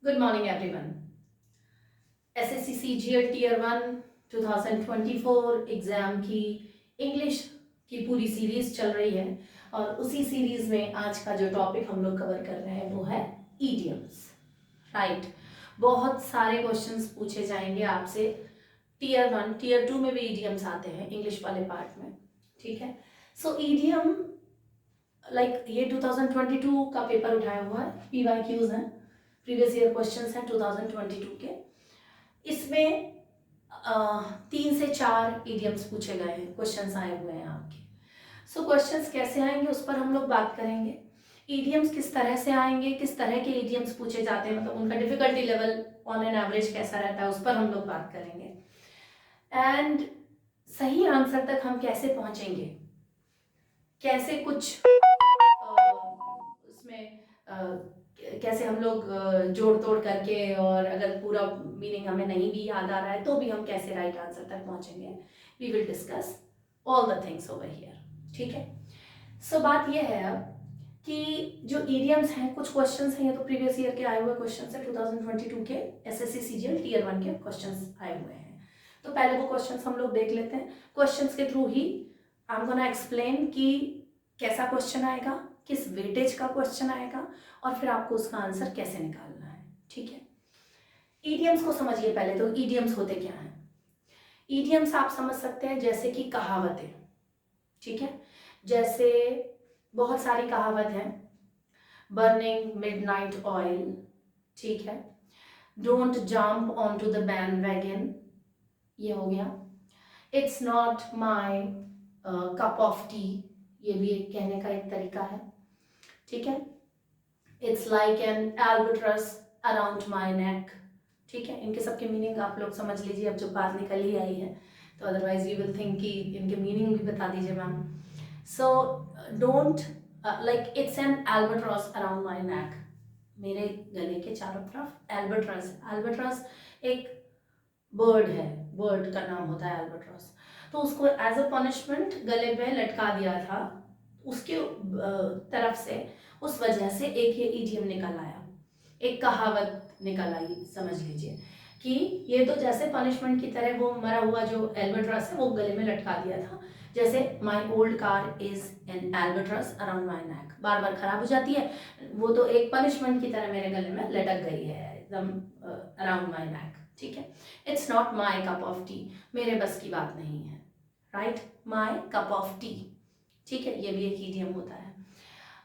Good morning everyone. SSC CGL Tier 1 2024 exam की English की पूरी सीरीज़ चल रही है और उसी सीरीज़ में आज का जो टॉपिक हम लोग कवर कर रहे हैं वो है ईडियम्स, राइट। बहुत सारे क्वेश्चंस पूछे जाएंगे आपसे टीयर 1, टीयर 2 में भी ईडियम्स आते हैं इंग्लिश वाले पार्ट में, ठीक है। सो ईडियम लाइक ये 2022 का पेपर उठाया हुआ है, PYQs हैं, प्रीवियस ईयर क्वेश्चंस हैं 2022 के। इसमें 3 से 4 ईडियम्स पूछे गए हैं, क्वेश्चंस आए हुए हैं आपके। सो क्वेश्चंस कैसे आएंगे उस पर हम लोग बात करेंगे। ईडियम्स किस तरह से आएंगे, किस तरह के ईडियम्स पूछे जाते हैं, मतलब उनका difficulty level on an average कैसा रहता है, उस पर हम लोग बात करेंगे। एंड सही आंसर तक हम कैसे पहुंचेंगे, कैसे कुछ उसमें कैसे हम लोग जोड़ तोड़ करके, और अगर पूरा मीनिंग हमें नहीं भी याद आ रहा है तो भी हम कैसे राइट आंसर तक पहुंचेंगे। We will discuss all the things over here, ठीक है। सो बात यह है अब कि जो ईडियम्स हैं, कुछ क्वेश्चंस हैं, ये तो प्रीवियस ईयर के आए हुए क्वेश्चंस हैं, 2022 के SSC CGL Tier 1 के क्वेश्चंस आए हुए हैं। तो पहले वो क्वेश्चंस हम लोग देख लेते हैं। क्वेश्चंस के through he I am gonna explain कि कैसा क्वेश्चन आएगा, किस वेटेज का क्वेश्चन आएगा और फिर आपको उसका आंसर कैसे निकालना है, ठीक है। ईडियम्स को समझिए पहले। तो ईडियम्स होते क्या हैं? ईडियम्स आप समझ सकते हैं जैसे कि कहावतें, ठीक है। जैसे बहुत सारी कहावत हैं, बर्निंग मिडनाइट ऑयल, ठीक है। Don't jump on to the bandwagon, ये हो गया। It's not my cup of tea, ये भी एक कहने का एक तरीका है, ठीक है। It's like an albatross around my neck, ठीक है। इनके सबके मीनिंग आप लोग समझ लीजिए, अब जो बात निकल ही आई है, तो अदरवाइज यू विल थिंक कि इनके मीनिंग भी बता दीजिए ma'am. So don't like it's an albatross around my neck, मेरे गले के चारों तरफ एल्बट्रस। एल्बट्रस एक बर्ड है, बर्ड का नाम होता है एल्बट्रॉस। तो उसको एज अ पनिशमेंट गले में लटका दिया था उसके तरफ से, उस वजह से एक ये ईडियम निकल आया, एक कहावत निकल आई, समझ लीजिए कि ये तो जैसे पनिशमेंट की तरह वो मरा हुआ जो एल्बट्रस है वो गले में लटका दिया था। जैसे my old car is an albatross around my neck, बार बार खराब हो जाती है, वो तो एक पनिशमेंट की तरह मेरे गले में लटक गई है एकदम अराउंड माई नेक, ठीक है। It's not my cup of T, मेरे बस की बात नहीं है, right. My cup of T, ठीक है, ये भी एक ईडियम होता है।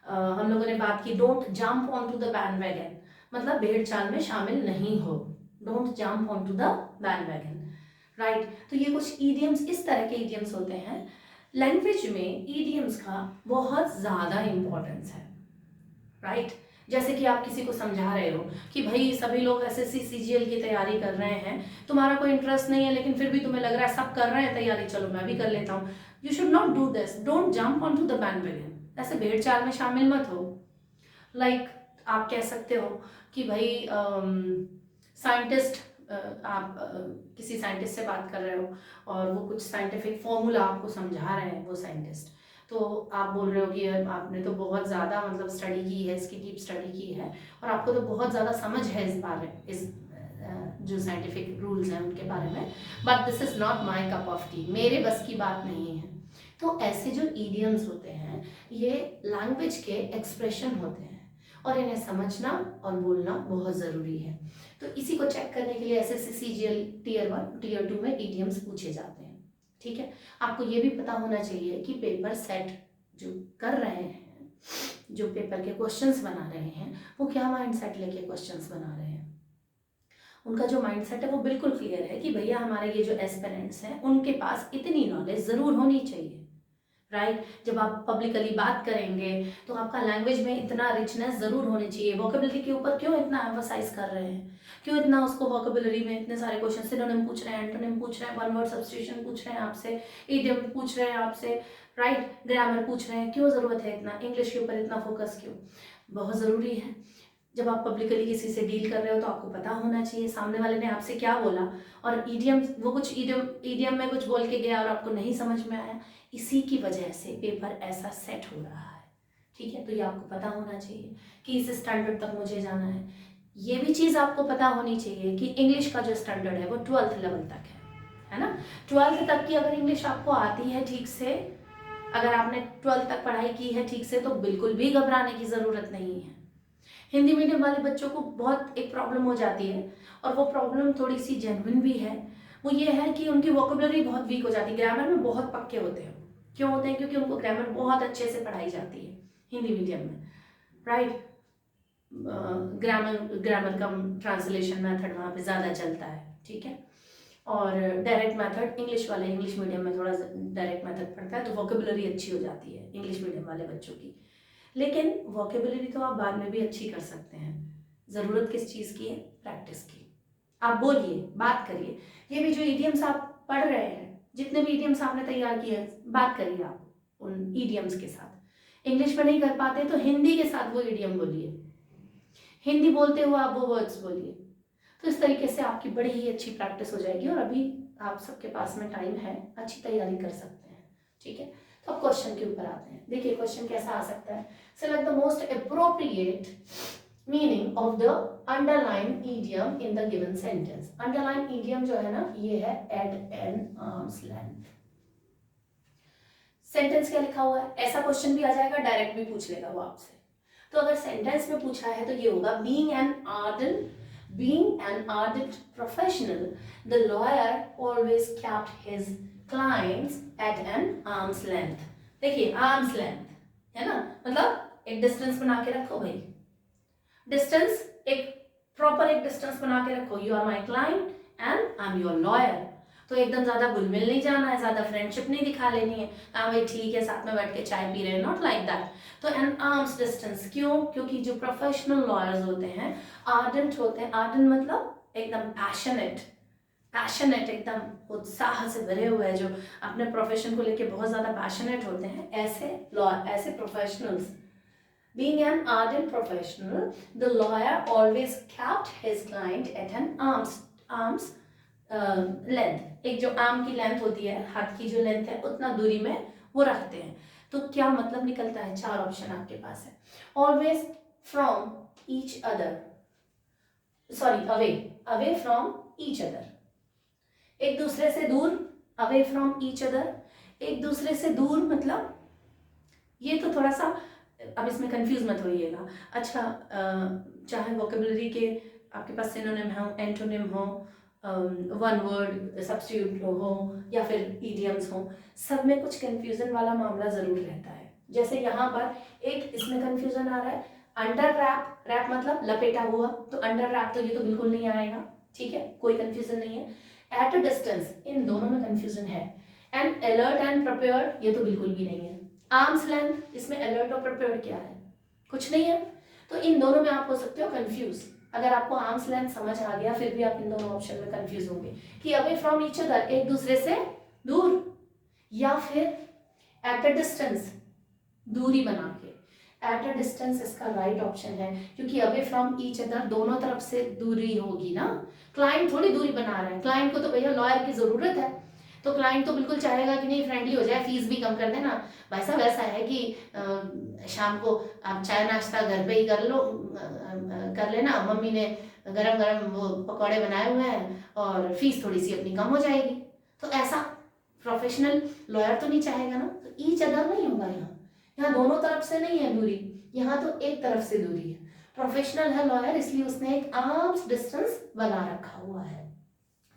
हम लोगों ने बात की don't jump on to the bandwagon, मतलब भेड़ चाल में शामिल नहीं हो, don't jump on to the bandwagon, right. तो ये कुछ ईडियम्स, इस तरह के ईडियम्स होते हैं। लैंग्वेज में ईडियम्स का बहुत ज़्यादा इंपॉर्टेंस है, राइट। जैसे कि आप किसी को समझा रहे हो कि भाई सभी लोग SSC CGL की तैयारी कर रहे हैं, तुम्हारा कोई इंटरेस्ट नहीं है लेकिन फिर भी तुम्हें लग रहा है सब कर रहे हैं तैयारी, चलो मैं भी कर लेता हूँ। You should not do this, don't jump on to the bandwagon, ऐसे भेड़ चाल में शामिल मत हो। लाइक आप कह सकते हो कि भाई साइंटिस्ट, आप किसी साइंटिस्ट से बात कर रहे हो और वो कुछ साइंटिफिक फॉर्मूला आपको समझा रहे हैं वो साइंटिस्ट, तो आप बोल रहे हो कि आपने तो बहुत ज़्यादा मतलब स्टडी की है, इसकी डीप स्टडी की है और आपको तो बहुत ज़्यादा समझ है इस बारे में, इस जो साइंटिफिक रूल्स हैं उनके बारे में, but this is not my cup of T, मेरे बस की बात नहीं है। तो ऐसे जो ईडियम्स होते हैं ये लैंग्वेज के एक्सप्रेशन होते हैं और इन्हें समझना और बोलना बहुत ज़रूरी है। तो इसी को चेक करने के लिए SSC CGL Tier 1 Tier 2 में ईडियम्स पूछे जाते हैं, ठीक है। आपको ये भी पता होना चाहिए कि पेपर सेट जो कर रहे हैं, जो पेपर के क्वेश्चंस बना रहे हैं, वो क्या माइंड सेट लेके क्वेश्चंस बना रहे हैं। उनका जो माइंड सेट है वो बिल्कुल क्लियर है कि भैया हमारे ये जो एस्पिरेंट्स हैं उनके पास इतनी नॉलेज ज़रूर होनी चाहिए, राइट। जब आप पब्लिकली बात करेंगे तो आपका लैंग्वेज में इतना रिचनेस ज़रूर होनी चाहिए। वोकेबलरी के ऊपर क्यों इतना एम्फोसाइज कर रहे हैं, क्यों इतना उसको वोकेबलरी में इतने सारे क्वेश्चन, सिनोनिम पूछ रहे हैं, एंटोनिम पूछ रहे हैं, वन वर्ड सब्स्टिट्यूशन पूछ रहे हैं आपसे, इडियम पूछ रहे हैं आपसे, राइट, ग्रामर पूछ रहे हैं, क्यों ज़रूरत है इतना, इंग्लिश के ऊपर इतना फोकस क्यों? बहुत ज़रूरी है। जब आप पब्लिकली किसी से डील कर रहे हो तो आपको पता होना चाहिए सामने वाले ने आपसे क्या बोला, और ईडियम, वो कुछ ईडियम में कुछ बोल के गया और आपको नहीं समझ में आया, इसी की वजह से पेपर ऐसा सेट हो रहा है, ठीक है। तो ये आपको पता होना चाहिए कि इस स्टैंडर्ड तक मुझे जाना है, ये भी चीज़ आपको पता होनी चाहिए कि इंग्लिश का जो स्टैंडर्ड है वो 12th लेवल तक है ना। 12th तक की अगर इंग्लिश आपको आती है ठीक से, अगर आपने 12th तक पढ़ाई की है ठीक से, तो बिल्कुल भी घबराने की ज़रूरत नहीं है। हिंदी मीडियम वाले बच्चों को बहुत एक प्रॉब्लम हो जाती है, और वो प्रॉब्लम थोड़ी सी जेन्युइन भी है। वो ये है कि उनकी वोकेबलरी बहुत वीक हो जाती है, ग्रामर में बहुत पक्के होते हैं। क्यों होते हैं? क्योंकि उनको ग्रामर बहुत अच्छे से पढ़ाई जाती है हिंदी मीडियम में, राइट। ग्रामर ग्रामर का ट्रांसलेशन मेथड वहाँ पे ज़्यादा चलता है, ठीक है। और डायरेक्ट मेथड इंग्लिश वाले, इंग्लिश मीडियम में थोड़ा डायरेक्ट मेथड पढ़ता है, तो वोकेबलरी अच्छी हो जाती है इंग्लिश मीडियम वाले बच्चों की। लेकिन वोकेबलरी तो आप बाद में भी अच्छी कर सकते हैं। ज़रूरत किस चीज़ की है? प्रैक्टिस की। आप बोलिए, बात करिए। ये भी जो ईडियम्स आप पढ़ रहे हैं, जितने भी ईडियम्स आपने तैयार किए हैं, बात करिए आप उन ईडियम्स के साथ। इंग्लिश में नहीं कर पाते तो हिंदी के साथ वो ईडियम बोलिए, हिंदी बोलते हुए आप वो वर्ड्स बोलिए। तो इस तरीके से आपकी बड़ी ही अच्छी प्रैक्टिस हो जाएगी, और अभी आप सबके पास में टाइम है, अच्छी तैयारी कर सकते हैं, ठीक है। तो अब क्वेश्चन के ऊपर आते हैं। देखिए क्वेश्चन कैसा आ सकता है। Select the most appropriate meaning of the underline idiom in the given sentence. Underline idiom जो है ना, ये है at an arm's length. Sentence क्या लिखा हुआ है? ऐसा क्वेश्चन भी आ जाएगा, डायरेक्ट भी पूछ लेगा वो आपसे। तो अगर सेंटेंस में पूछा है तो ये होगा, being an ardent professional, the lawyer always kept his clients at an arm's length। देखिए arm's length है ना, मतलब एक डिस्टेंस बना के रखो भाई, डिस्टेंस एक प्रॉपर एक डिस्टेंस बना के रखो। You are my client and I am your lawyer. तो एकदम ज्यादा घुल-मिल नहीं जाना है, ज्यादा फ्रेंडशिप नहीं दिखा लेनी है। हाँ भाई ठीक है, साथ में बैठ के चाय पी रहे हैं, नॉट लाइक दैट। तो एन आर्म्स डिस्टेंस क्यों? क्योंकि जो प्रोफेशनल लॉयर्स होते हैं आर्डेंट होते हैं। आर्डेंट मतलब एकदम पैशनेट एकदम उत्साह से भरे हुए हैं, जो अपने प्रोफेशन को लेके बहुत ज्यादा पैशनेट होते हैं, ऐसे professionals. Being an ardent professional, the lawyer always kept his client at an arm's length. एक जो आर्म की लेंथ होती है, हाथ की जो लेंथ है, उतना दूरी में वो रखते हैं। तो क्या मतलब निकलता है? 4 ऑप्शन आपके पास है। Always from each other, sorry away from each other, एक दूसरे से दूर। अवे फ्रॉम ईच अदर, एक दूसरे से दूर मतलब ये तो थोड़ा सा, अब इसमें कंफ्यूज मत होइएगा। अच्छा, चाहे वोकेबलरी के आपके पास सिनोनिम हो, एंटोनिम हो, वन वर्ड सब्स्टिट्यूट हो, या फिर ईडियम्स हो, सब में कुछ कंफ्यूजन वाला मामला जरूर रहता है। जैसे यहाँ पर एक इसमें कंफ्यूजन आ रहा है, अंडर रैप, रैप मतलब लपेटा हुआ, तो अंडर रैप तो ये तो बिल्कुल नहीं आएगा, ठीक है, कोई कंफ्यूजन नहीं है। एट अ डिस्टेंस, इन दोनों में कंफ्यूजन है। एंड अलर्ट एंड प्रिपेयर्ड, ये तो बिल्कुल भी नहीं है। आर्म्स लेंथ, इसमें अलर्ट और प्रिपेयर्ड क्या है? कुछ नहीं है। तो इन दोनों में आप हो सकते हो कंफ्यूज। अगर आपको आर्म्स लेंथ समझ आ गया, फिर भी आप इन दोनों ऑप्शन में कंफ्यूज होंगे कि अवे फ्रॉम ईच अदर, एक दूसरे से दूर, या फिर एट अ डिस्टेंस, दूरी बना के। एट अ डिस्टेंस इसका राइट ऑप्शन है, क्योंकि अवे फ्रॉम ईच अदर दोनों तरफ से दूरी होगी ना। क्लाइंट थोड़ी दूरी बना रहे हैं, क्लाइंट को तो भैया लॉयर की जरूरत है, तो क्लाइंट तो बिल्कुल चाहेगा कि नहीं फ्रेंडली हो जाए, फीस भी कम कर देना। भाई साहब ऐसा है कि शाम को आप चाय नाश्ता घर पे ही कर लो, कर लेना, मम्मी ने गरम गरम वो पकौड़े बनाए हुए हैं, और फीस थोड़ी सी अपनी कम हो जाएगी। तो ऐसा प्रोफेशनल लॉयर तो नहीं चाहेगा ना। तो ईच अदर नहीं होगा यहाँ दोनों तरफ से नहीं है दूरी, यहाँ तो एक तरफ से दूरी है। प्रोफेशनल है लॉयर, इसलिए उसने एक आर्म्स डिस्टेंस बना रखा हुआ है।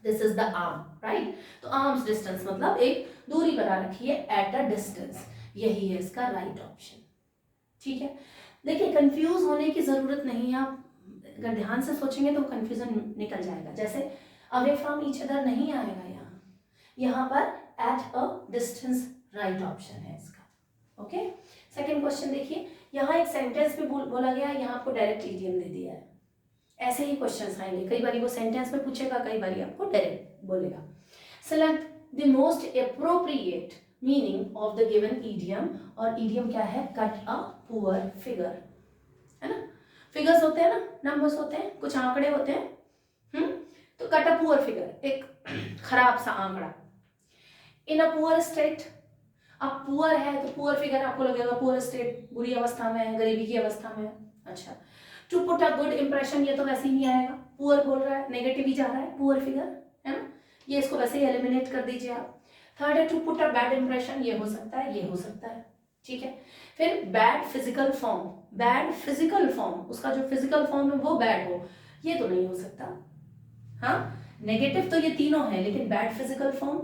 This is the arm, right. तो आर्म्स डिस्टेंस मतलब एक दूरी बना रखी है, एट अ डिस्टेंस, यही है इसका राइट ऑप्शन, ठीक है। देखिए कंफ्यूज होने की जरूरत नहीं है, आप अगर ध्यान से सोचेंगे तो कंफ्यूजन निकल जाएगा। जैसे अवे फ्रॉम ईच अदर नहीं आएगा यहाँ पर at a distance right option है इसका, ओके। सेकेंड क्वेश्चन देखिए, यहाँ एक सेंटेंस में बोला गया है, यहाँ आपको डायरेक्ट ईडियम दे दिया है। ऐसे ही क्वेश्चंस आएंगे, कई बार वो सेंटेंस में पूछेगा, कई बार आपको डायरेक्ट बोलेगा। Select the most appropriate meaning of the given idiom, और ईडियम क्या है? कट अ पुअर फिगर, है ना। फिगर्स होते हैं ना, नंबर्स होते हैं, कुछ आंकड़े होते हैं, तो कट अ पुअर फिगर, एक खराब सा आंकड़ा। इन अ पुअर स्टेट, अब पुअर है तो पुअर फिगर आपको लगेगा पुअर स्टेट, बुरी अवस्था में है, गरीबी की अवस्था में है। अच्छा, to put a good impression, ये तो वैसे ही नहीं आएगा, पुअर बोल रहा है, नेगेटिव ही जा रहा है, पुअर फिगर है ना, ये इसको वैसे ही एलिमिनेट कर दीजिए आप। थर्ड है to put a bad impression, ये हो सकता है, ये हो सकता है, ठीक है। फिर bad physical form, bad physical form, उसका जो फिजिकल फॉर्म है वो बैड हो, ये तो नहीं हो सकता। हाँ, नेगेटिव तो ये तीनों है, लेकिन bad physical form,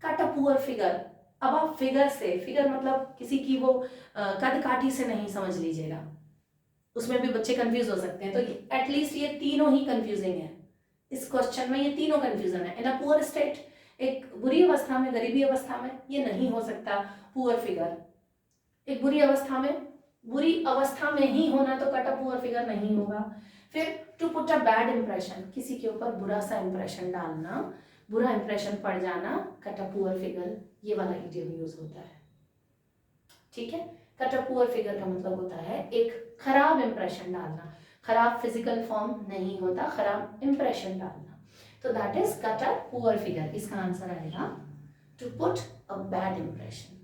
cut a poor figure. अब आप फिगर से, फिगर मतलब किसी की वो कद काठी से नहीं समझ लीजिएगा, उसमें भी बच्चे कंफ्यूज हो सकते हैं, तो एटलीस्ट ये तीनों ही कंफ्यूजिंग है इस क्वेश्चन में, ये तीनों कंफ्यूजन है। इन अ पुअर स्टेट, एक बुरी अवस्था में, गरीबी अवस्था में, ये नहीं हो सकता पुअर फिगर। एक बुरी अवस्था में, बुरी अवस्था में ही होना तो कट अ पुअर फिगर नहीं होगा। फिर to put a bad impression, किसी के ऊपर बुरा सा इंप्रेशन डालना, बुरा इंप्रेशन पड़ जाना, कट अ पुअर फिगर, ये वाला इडियम यूज होता है, ठीक है। कट अ पुअर फिगर का मतलब होता है एक खराब इंप्रेशन डालना, खराब फिजिकल फॉर्म नहीं होता, खराब इंप्रेशन डालना, तो that is cut a poor figure. इसका आंसर आएगा to put a bad impression.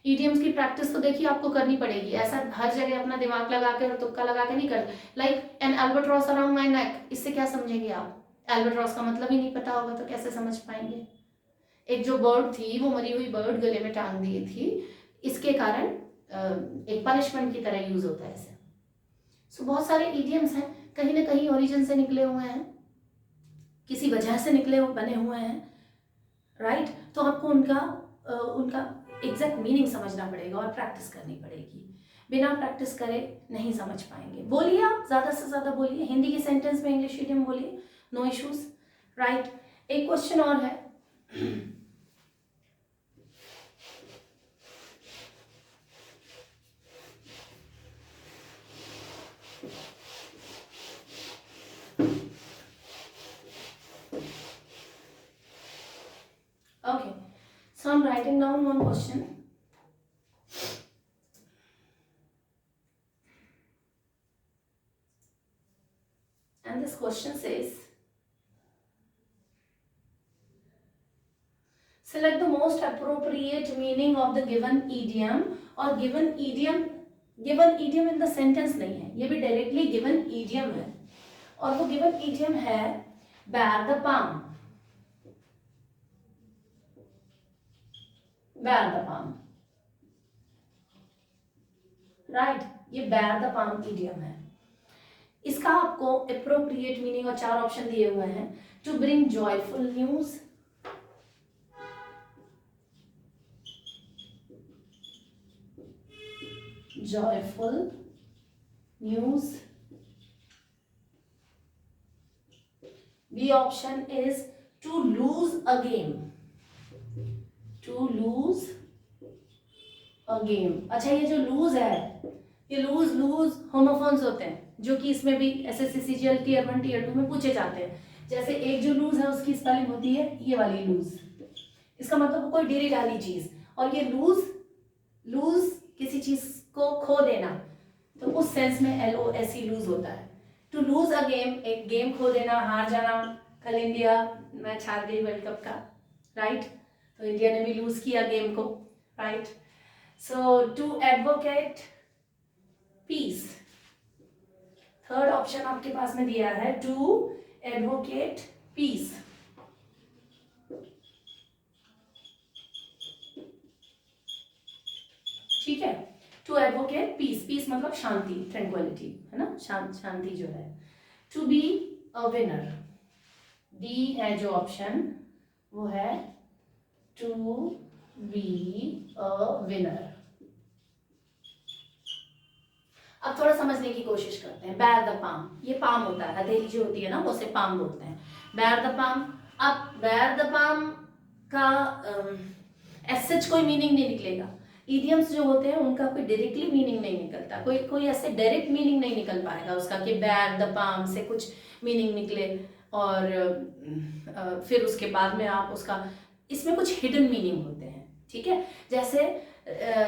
Idioms की प्रैक्टिस तो देखिए आपको करनी पड़ेगी, ऐसा हर जगह अपना दिमाग लगा के और तुक्का लगा के नहीं कर, like an albatross around my नेक, इससे क्या समझेंगे आप? एल्बाट्रॉस का मतलब ही नहीं पता होगा तो कैसे समझ पाएंगे? एक जो बर्ड थी, वो मरी हुई बर्ड गले में टांग दी थी, इसके कारण एक पनिशमेंट की तरह यूज होता है इसे। सो बहुत सारे ईडियम्स हैं, कहीं ना कहीं ओरिजिन से निकले हुए हैं, किसी वजह से निकले बने हुए हैं, राइट। तो आपको उनका एग्जैक्ट मीनिंग समझना पड़ेगा और प्रैक्टिस करनी पड़ेगी, बिना प्रैक्टिस करे नहीं समझ पाएंगे। बोलिए, आप ज़्यादा से ज़्यादा बोलिए, हिंदी के सेंटेंस में इंग्लिश ईडियम बोलिए, नो इश्यूज, राइट। एक क्वेश्चन और है, okay, so I'm writing down one question. And this question says, select the most appropriate meaning of the given idiom, और given idiom in the sentence नहीं है, ये भी directly given idiom है, और वो given idiom है bear the palm, bear the palm, right, ये bear the palm idiom है। इसका आपको appropriate meaning और 4 ऑप्शन दिए हुए हैं, to bring joyful news, joyful news, B option is to lose a game, to lose a game। अच्छा, ये जो lose है, ये lose होमोफोन्स होते हैं, जो कि इसमें भी एसएससी सीजीएल टीयर 1 टीयर 2 में पूछे जाते हैं। जैसे एक जो lose है उसकी स्पेलिंग होती है ये वाली lose, इसका मतलब कोई ढेरी ढाली चीज, और ये lose किसी चीज को खो देना, तो उस सेंस में LOSE लूज होता है। टू लूज अ गेम, एक गेम खो देना, हार जाना। कल इंडिया मैच हार गई वर्ल्ड कप का, राइट, तो इंडिया ने भी लूज किया गेम को, right. So to advocate peace, third option आपके पास में दिया है, टू एडवोकेट पीस, ठीक है। टू एडवोकेट पीस, पीस मतलब शांति, ट्रैंक्विलिटी, है ना, शांति जो है। To be a winner, D है जो ऑप्शन, वो है टू बी अ विनर। अब थोड़ा समझने की कोशिश करते हैं। बेयर द पाम, ये पाम होता है, हथेली जो होती है ना, उसे पाम बोलते हैं, बेयर द पाम। अब बेयर द पाम का एज कोई मीनिंग नहीं निकलेगा। इडियम्स जो होते हैं उनका कोई डायरेक्टली मीनिंग नहीं निकलता, कोई ऐसे डायरेक्ट मीनिंग नहीं निकल पाएगा उसका कि बेयर द पाम से कुछ मीनिंग निकले, और फिर उसके बाद में आप उसका, इसमें कुछ हिडन मीनिंग होते हैं, ठीक है। जैसे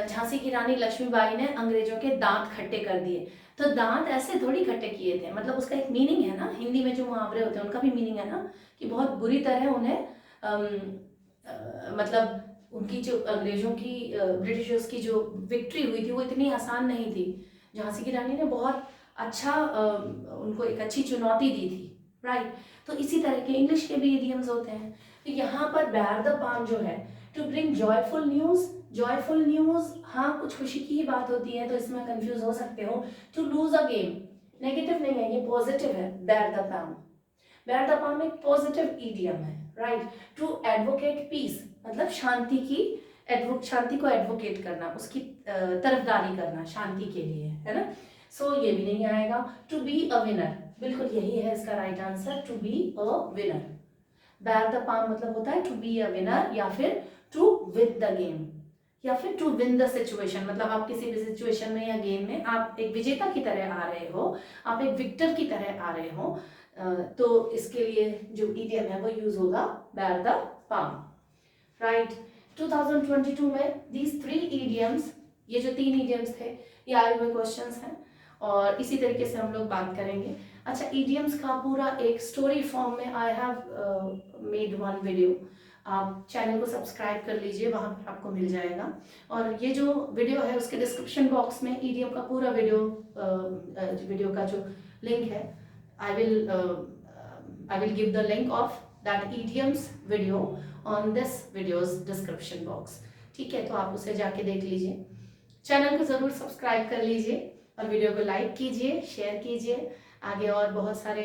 झांसी की रानी लक्ष्मीबाई ने अंग्रेजों के दांत खट्टे कर दिए, तो दांत ऐसे थोड़ी खट्टे किए थे, मतलब उसका एक मीनिंग है ना, हिंदी में जो मुहावरे होते हैं उनका भी मीनिंग है ना, कि बहुत बुरी तरह उन्हें मतलब उनकी जो अंग्रेजों की ब्रिटिशर्स की जो विक्ट्री हुई थी वो इतनी आसान नहीं थी। झांसी की रानी ने बहुत अच्छा उनको एक अच्छी चुनौती दी थी, राइट। तो इसी तरह के इंग्लिश के भी इडियम्स होते हैं। तो यहाँ पर बेयर द पाम जो है, to bring joyful news. Joyful news, हाँ कुछ खुशी की ही बात होती है तो इसमें कंफ्यूज हो सकते हो। To lose a game, negative नहीं है, ये पॉजिटिव है। Bear the palm, bear the palm एक पॉजिटिव ईडियम है, राइट। टू एडवोकेट पीस, मतलब शांति की, शांति को एडवोकेट करना, उसकी तरफदारी करना शांति के लिए, है ना। सो ये भी नहीं आएगा। टू बी अ विनर, बिल्कुल यही है इसका right answer, to be a winner. Bear the palm मतलब होता है टू बी अ विनर, या फिर टू विन द गेम, या फिर टू विन द सिचुएशन, मतलब आप किसी भी सिचुएशन में या गेम में आप एक विजेता की तरह आ रहे हो, आप एक विक्टर की तरह आ रहे हो, तो इसके लिए जो ईडियम है वो यूज होगा बेयर द पाम, राइट। 2022 में दीज 3 idioms, ये जो 3 idioms थे ये आए हुए क्वेश्चंस हैं और इसी तरीके से हम लोग बात करेंगे। अच्छा, idioms का पूरा एक स्टोरी फॉर्म में I have made one video, आप चैनल को सब्सक्राइब कर लीजिए, वहाँ पर आपको मिल जाएगा। और ये जो वीडियो है उसके डिस्क्रिप्शन बॉक्स में ईडियम का पूरा वीडियो का जो लिंक है, I will give the link of that idioms video on this video's description box। ठीक है, तो आप उसे जाके देख लीजिए। चैनल को ज़रूर सब्सक्राइब कर लीजिए और वीडियो को लाइक कीजिए, शेयर कीजिए। आगे और बहुत सारे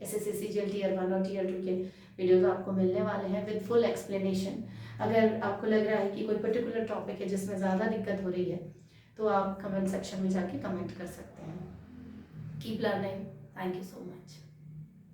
SSC CGL Tier 1 और Tier 2 के वीडियोज आपको मिलने वाले हैं विद फुल एक्सप्लेनेशन। अगर आपको लग रहा है कि कोई पर्टिकुलर टॉपिक है जिसमें ज़्यादा दिक्कत हो रही है तो आप कमेंट सेक्शन में जाके कमेंट कर सकते हैं। Keep learning. Thank you so much.